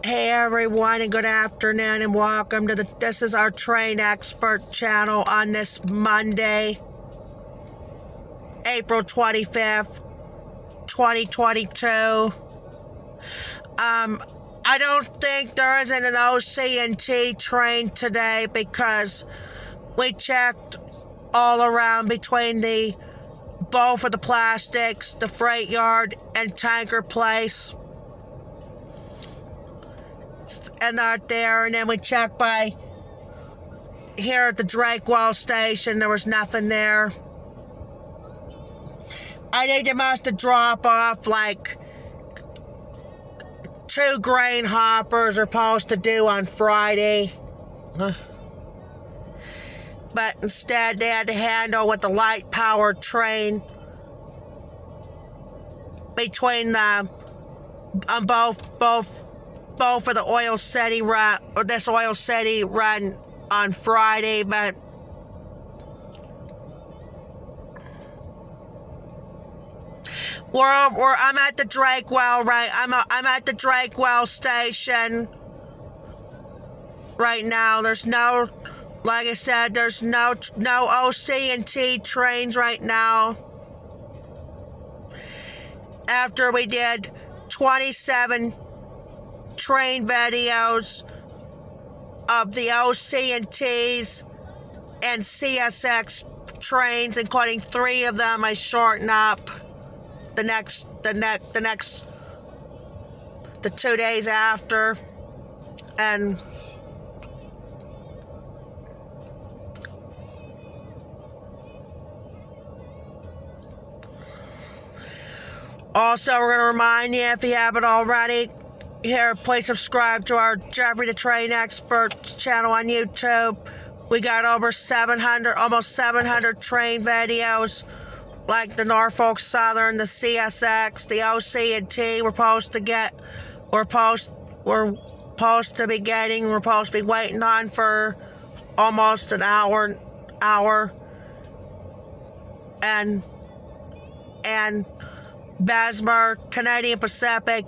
Hey everyone, and good afternoon, and welcome to this is our Train Expert channel on this Monday, April 25th, 2022. I don't think there isn't an OC&T train today because we checked all around between both of the plastics, the freight yard and tanker place. And not there, and then we checked by here at the Drakewell station. There was nothing there. I think they must have dropped off like 2 grain hoppers are supposed to do on Friday. But instead they had to handle with the light powered train between the both for the Oil City run, or this Oil City run on Friday, but I'm at the Drakewell, right? I'm at the Drakewell station right now. There's no, like I said, there's no OC&T trains right now. After we did 27 train videos of the OC&Ts and CSX trains, including 3 of them I shorten up the 2 days after, and also we're going to remind you, if you haven't already, here, please subscribe to our Jeffrey the Train Expert channel on YouTube. We got over 700, almost 700 train videos, like the Norfolk Southern, the CSX, the OC&T. We're supposed to be waiting on for almost an hour, and Bessemer, Canadian Pacific,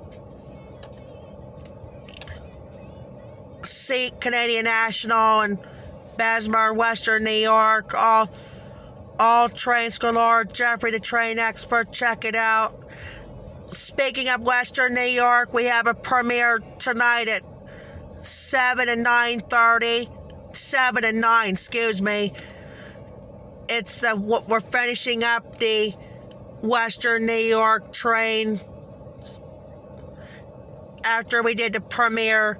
Canadian National, and Bessemer, Western New York, all trains galore. Jeffrey the Train Expert, check it out. Speaking of Western New York, we have a premiere tonight at 7 and 9, excuse me. It's we're finishing up the Western New York train after we did the premiere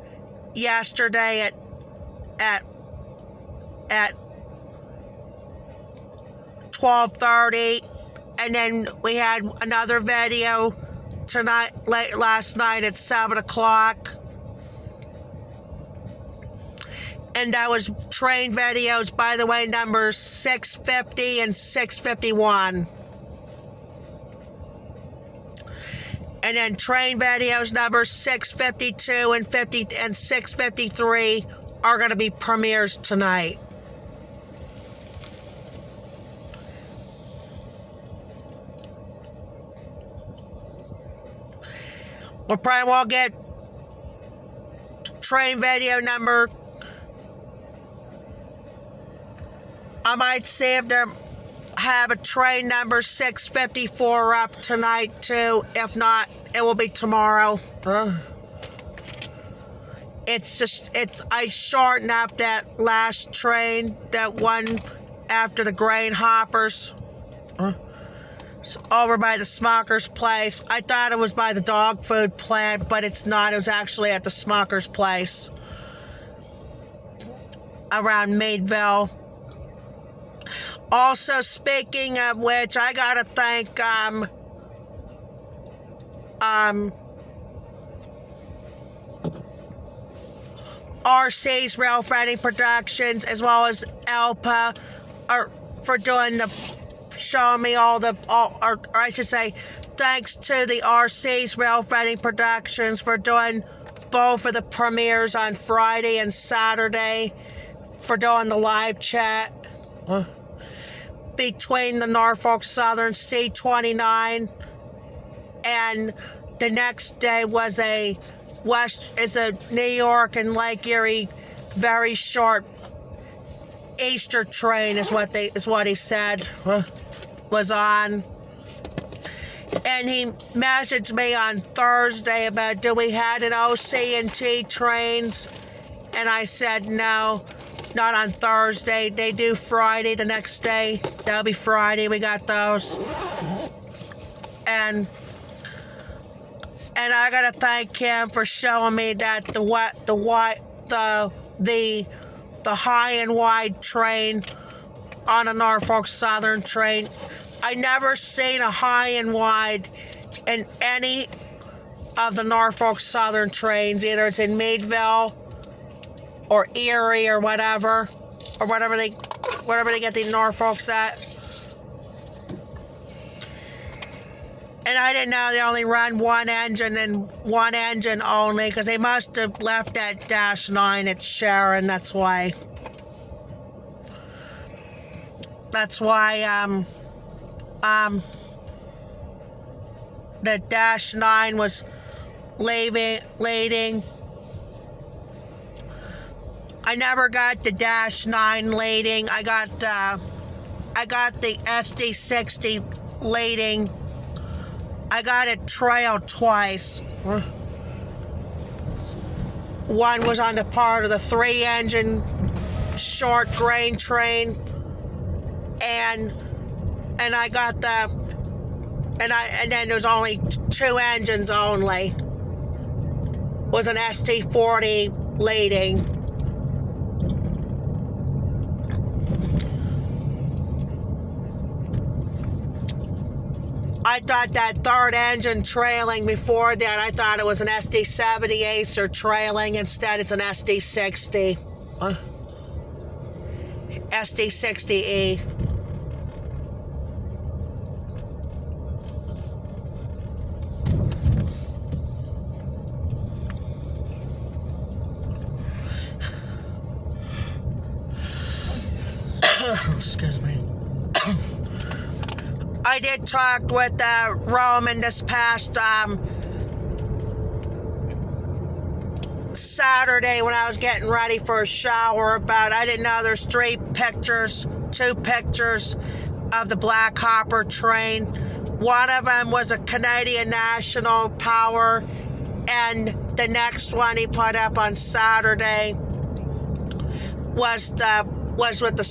yesterday at 12:30, and then we had another video last night at 7 o'clock, and that was train videos, by the way, numbers 650 and 651. And then train videos numbers 652 and 653 are going to be premieres tonight. We'll probably won't get train video number. I might see if they have a train number 654 up tonight too. If not, it will be tomorrow. I shortened up that last train, that one after the grain hoppers. It's over by the Smucker's place. I thought it was by the dog food plant, but it's not. It was actually at the Smucker's place around Meadville. Also, speaking of which, I gotta thank RC's Rail Freighting Productions, as well as ELPA, for doing showing me or I should say, thanks to the RC's Rail Freighting Productions for doing both of the premieres on Friday and Saturday, for doing the live chat between the Norfolk Southern C-29, and the next day was a New York and Lake Erie very short Easter train is what he said was on. And he messaged me on Thursday about, do we had an OC&T trains? And I said, no, not on Thursday. They do Friday the next day. That'll be Friday. We got those. And I gotta thank him for showing me that the high and wide train on a Norfolk Southern train. I never seen a high and wide in any of the Norfolk Southern trains. Either it's in Meadville or Erie or whatever they get the Norfolks at. And I didn't know they only run one engine and one engine only, because they must have left that -9 at Sharon. That's why the -9 was leading. I never got the -9 leading. I got the SD60 leading. I got it trailed twice. One was on the part of the 3-engine short grain train, and I got and then there was only 2 engines only. Was an SD40 leading. I thought that 3rd engine trailing before that, I thought it was an SD70 Acer trailing. Instead, it's an SD60. SD60E. Excuse me. I did talk with Roman this past Saturday when I was getting ready for a shower about, I didn't know there's 2 pictures of the Black Hopper train. One of them was a Canadian National Power, and the next one he put up on Saturday was with the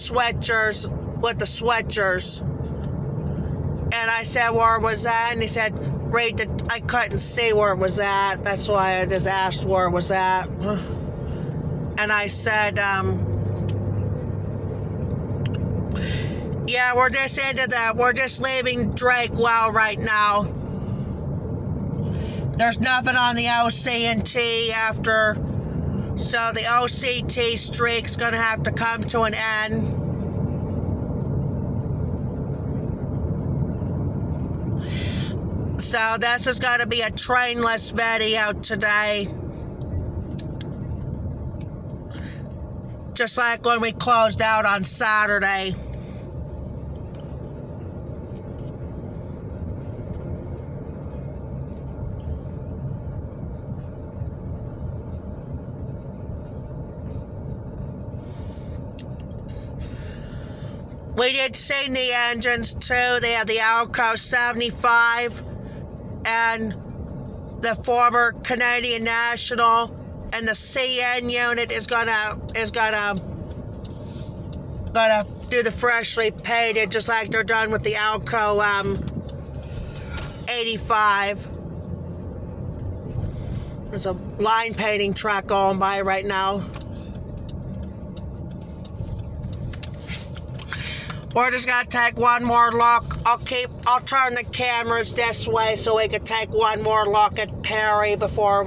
Switchers. And I said, where was that? And he said, I couldn't see where it was at. That's why I just asked where it was at. And I said, yeah, we're just leaving Drakewell right now. There's nothing on the OC&T after, so the OC&T streak's gonna have to come to an end. So this is going to be a trainless video today. Just like when we closed out on Saturday. We did see the engines too. They have the Alco 75 and the former Canadian National, and the CN unit is gonna do the freshly painted, just like they're done with the Alco 85. There's a line painting truck going by right now. We're just gonna take one more look. I'll turn the cameras this way so we can take one more look at Perry before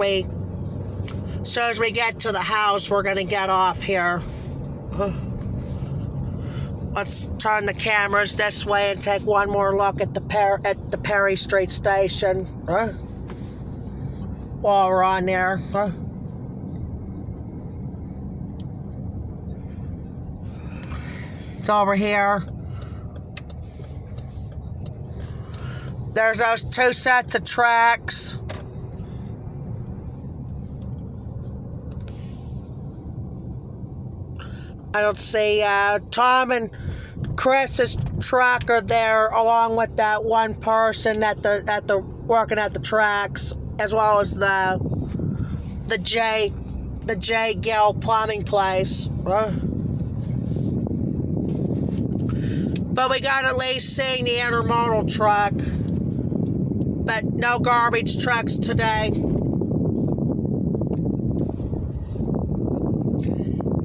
so as we get to the house, we're gonna get off here. Let's turn the cameras this way and take one more look at the Perry Street station. While we're on there. It's over here. There's those 2 sets of tracks. I don't see Tom and Chris's truck are there, along with that one person at the working at the tracks, as well as the J Gill plumbing place. But we got at least seeing the intermodal truck, but no garbage trucks today.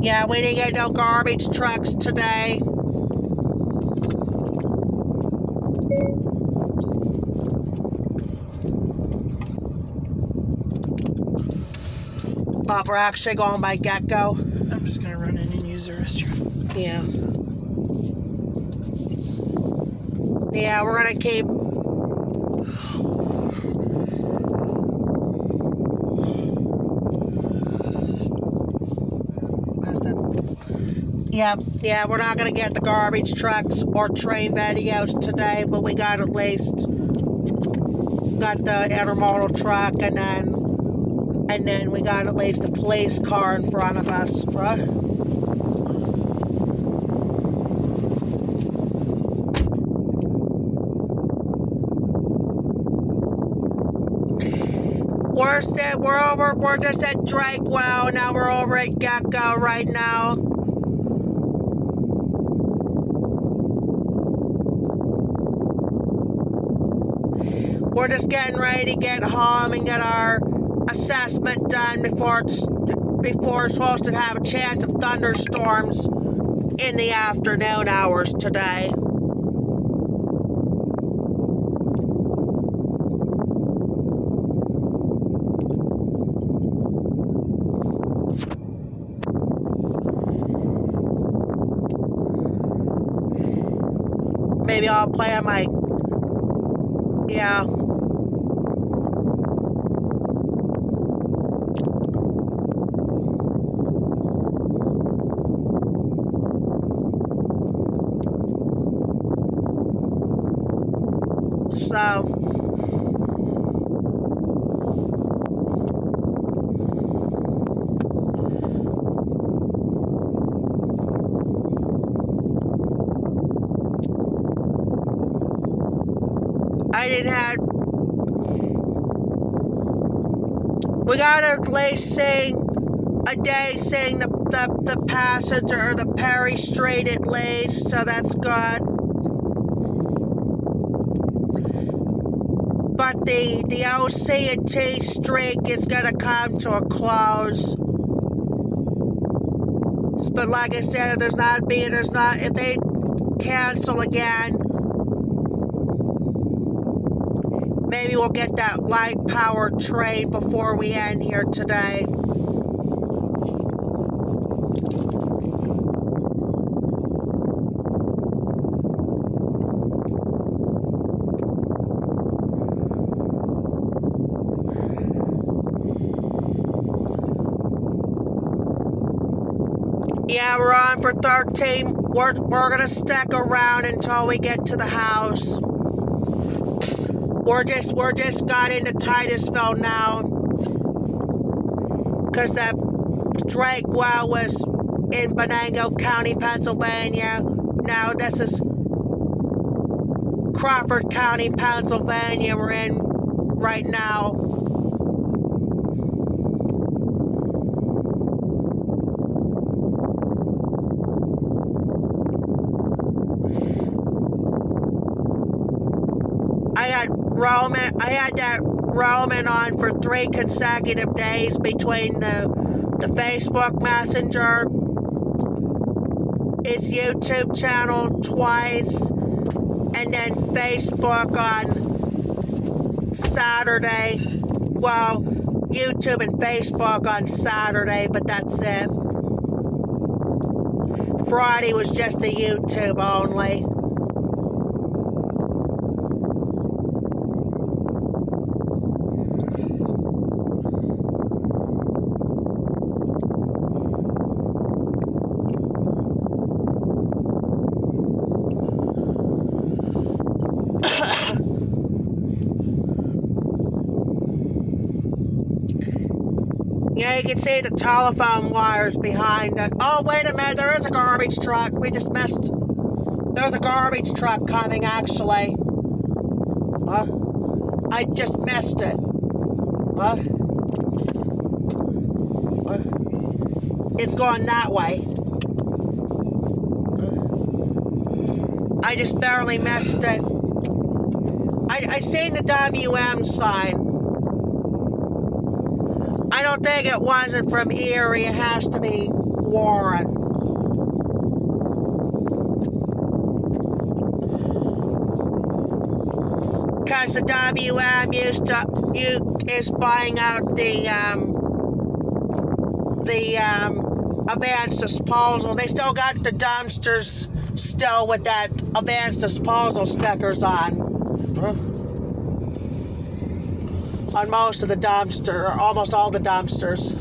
Yeah, we didn't get no garbage trucks today. Oh, we're actually going by Gecko. I'm just gonna run in and use the restroom. Yeah. Yeah, we're gonna keep. Yeah, we're not gonna get the garbage trucks or train videos today, but we got at least got the intermodal truck, and then we got at least a police car in front of us, right? We're just at Drakewell, now we're over at Gecko right now. We're just getting ready to get home and get our assessment done before we're supposed to have a chance of thunderstorms in the afternoon hours today. Maybe I'll play on my, yeah. So, we got at least seeing the passenger, or the Perry Street at least, so that's good. But the OC&T streak is gonna come to a close. But like I said, if they cancel again, maybe we'll get that light-powered train before we end here today. Yeah, we're on for 13. We're gonna stick around until we get to the house. We're just got into Titusville now, because that Drakewell was in Venango County, Pennsylvania. Now this is Crawford County, Pennsylvania we're in right now. I had that Roman on for 3 consecutive days between the Facebook Messenger, his YouTube channel twice, and then Facebook on Saturday. Well, YouTube and Facebook on Saturday, but that's it. Friday was just a YouTube only. Yeah, you can see the telephone wires behind it. Oh, wait a minute, there is a garbage truck. We just missed. There's a garbage truck coming, actually. I just missed it. It's going that way. I just barely missed it. I seen the WM sign. I don't think it wasn't from Erie. It has to be Warren. Because the WM is buying out the advanced disposal. They still got the dumpsters still with that advanced disposal stickers on. On most of the dumpster, or almost all the dumpsters.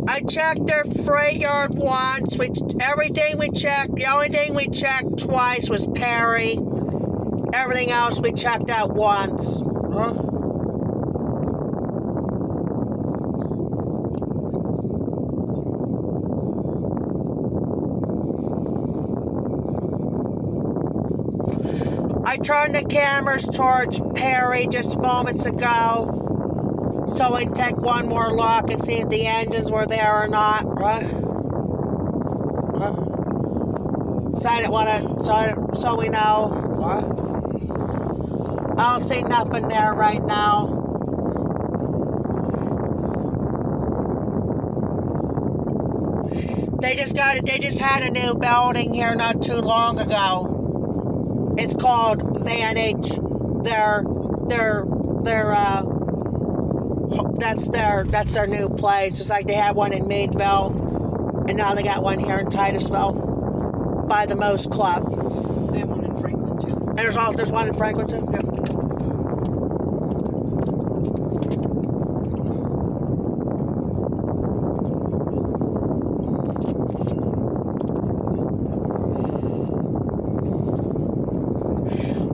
I checked their freight yard once. Everything we checked, the only thing we checked twice was Perry. Everything else we checked out once. I turned the cameras towards Perry just moments ago. So we can take one more look and see if the engines were there or not, right? So we know. I don't see nothing there right now. They just had a new building here not too long ago. It's called Vantage. That's their new place. Just like they had one in Meadville, and now they got one here in Titusville by the Moose Club. They have one in Franklin too. And there's one in Franklin too. Yeah.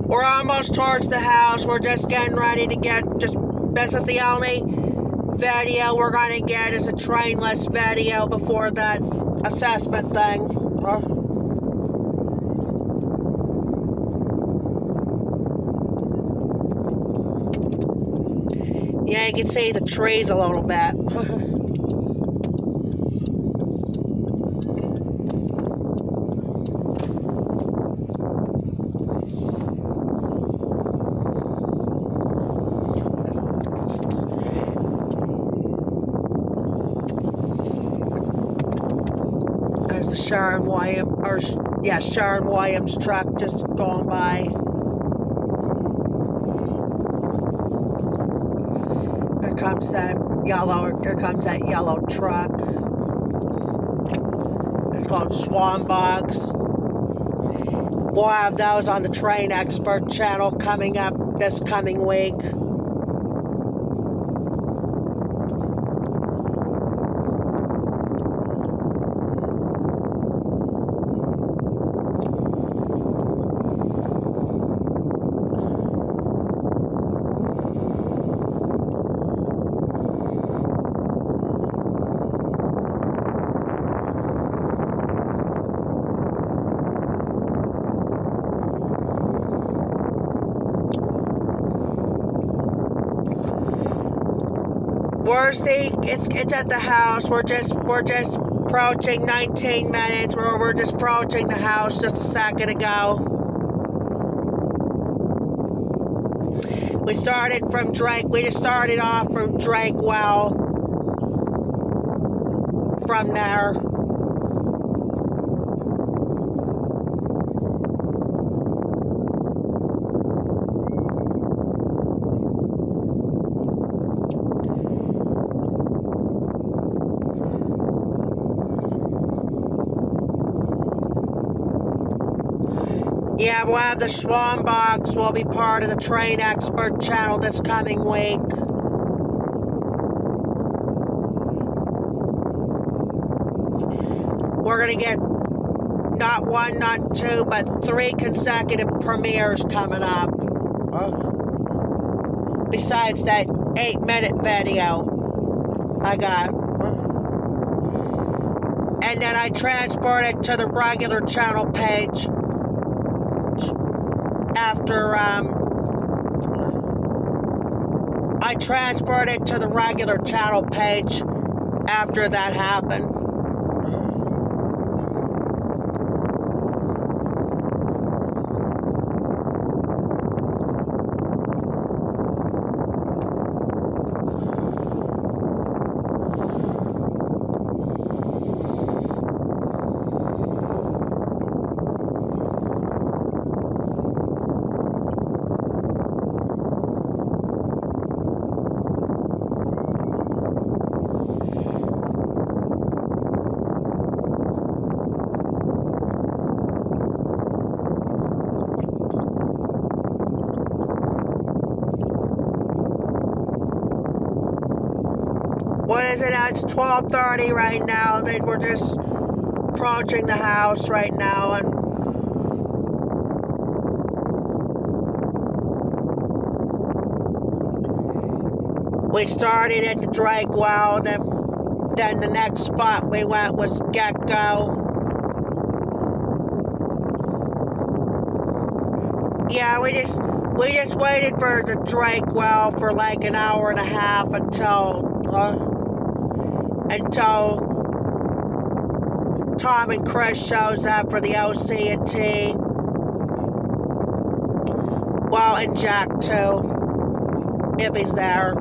We're almost towards the house. We're just getting ready to this is the only video we're going to get is a trainless video before that assessment thing. Yeah, you can see the trees a little bit. The Sharon Williams truck just going by. There comes that yellow truck. It's called Swan Bogs. We'll have those on the Train Expert channel coming up this coming week. It's at the house. We're just approaching 19 minutes. We're just approaching the house just a second ago. We started from Drake. We just started off from Drakewell. From there. Yeah, we'll have the Swan Box will be part of the Train Expert channel this coming week. we're gonna get not one, not two, but 3 consecutive premieres coming up. Besides that 8-minute video I got. And then I transport it to the regular channel page after, I transport it to the regular channel page after that happened. What is it? It's 12:30 right now. We're just approaching the house right now, and we started at the Drake Well. Then the next spot we went was Gecko. Yeah, we just waited for the Drake Well for like an hour and a half until Tom and Chris shows up for the OC&T. Well, and Jack too, if he's there.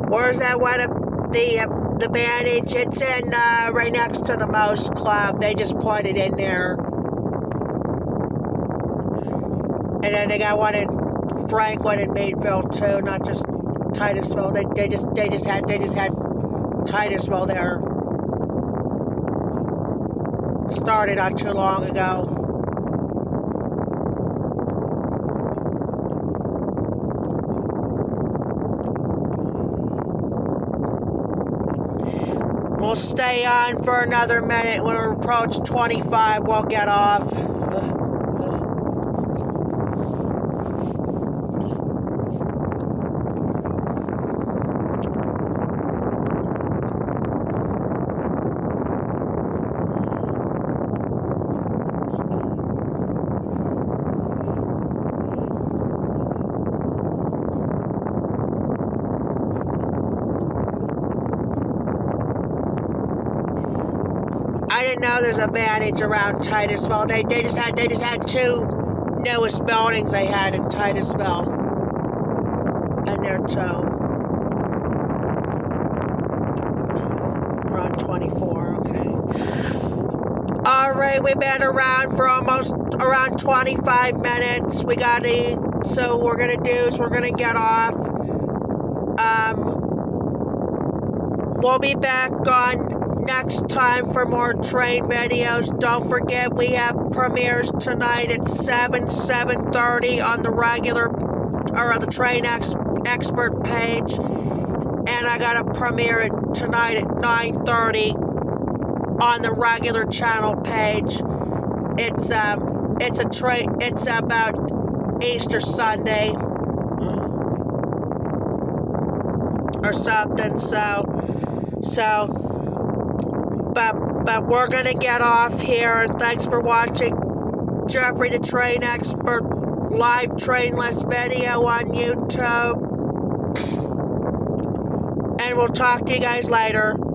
Where's that one of the Vantage? It's in right next to the Mouse Club. They just put it in there. And then they got one in Franklin and Meadville too, not just Titusville. They just had Titusville there. Started not too long ago. We'll stay on for another minute. When we approach 25, we'll get off. I didn't know there's a Vantage around Titusville. They just had 2 newest buildings they had in Titusville. And there too. We're on 24, okay. Alright, we've been around for almost around 25 minutes. We got to eat. So we're gonna get off. We'll be back on next time for more train videos. Don't forget we have premieres tonight at 7:30 on the regular or on the Train Expert page, and I got a premiere tonight at 9:30 on the regular channel page. It's about Easter Sunday or something. But we're gonna get off here, and thanks for watching Jeffrey the Train Expert live train list video on YouTube. And we'll talk to you guys later.